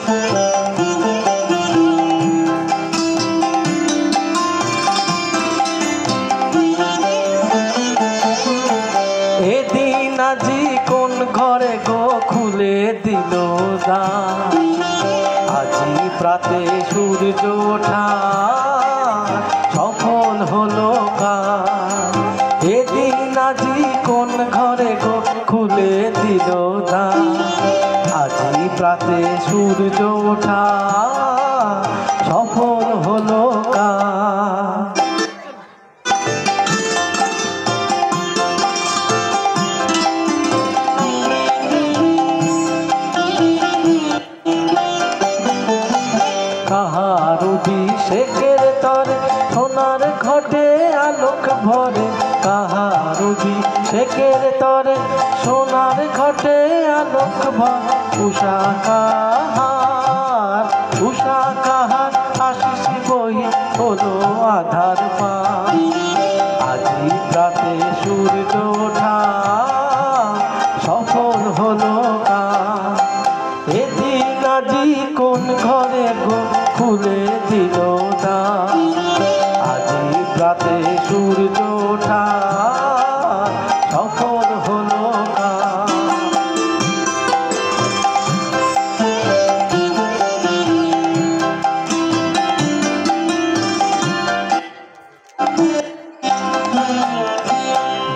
এদিন আজি কোন ঘরে গো খুলে দিল দ্বার, আজি প্রাতে সূর্য ওঠা সফল হলো কাজ। এদিন আজি কোন ঘরে গো খুলে দিল দ্বার, আজি প্রাতে সূর্য ওঠা সফল হলো কাজ। কাহার অভিষেকের তরে সোনার ঘটে আলোক ভরে, কাহার অভিষেকের তরে সোনার ঘটে আলোক ভরে। উষা কাহার আশিস বহি হলো আধার পার, আজি প্রাতে সূর্য ওঠা সফল হলো কাজ। এদিন আজি কোন ঘরে গো খুলে দিল দ্বার, আজি প্রাতে সূর্য ওঠা সফল হলো কাজ।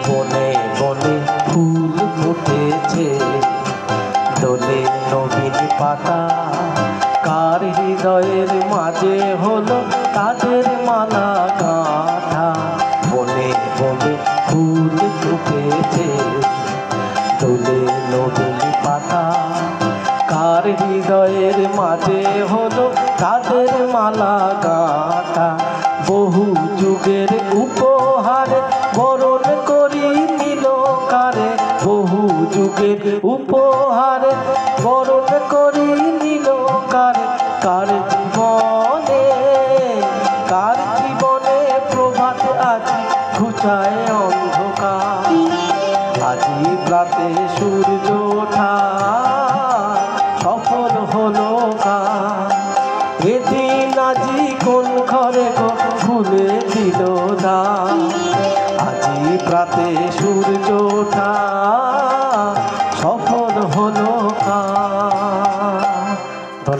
বনে বনে ফুল ফুটেছে, দোলে নবীন পাতা, কার হৃদয়ের মাঝে হলো কাদের মালা গাঁথা। বনে বনে ফুল ফুটেছে, দোলে নবীন পাতা, কার হৃদয়ের মাঝে হলো কাদের মালা গাঁথা। বহু যুগের উপহারে বরণ করি নিল কারে, বহু যুগের উপহারে বরণ করি নিল কারে। কার জীবনে প্রভাত আজি ঘুচায় অন্ধকার, আজি প্রাতে সূর্য ওঠা সফল হলো কাজ। এদিন আজি কোন ঘরে গো খুলে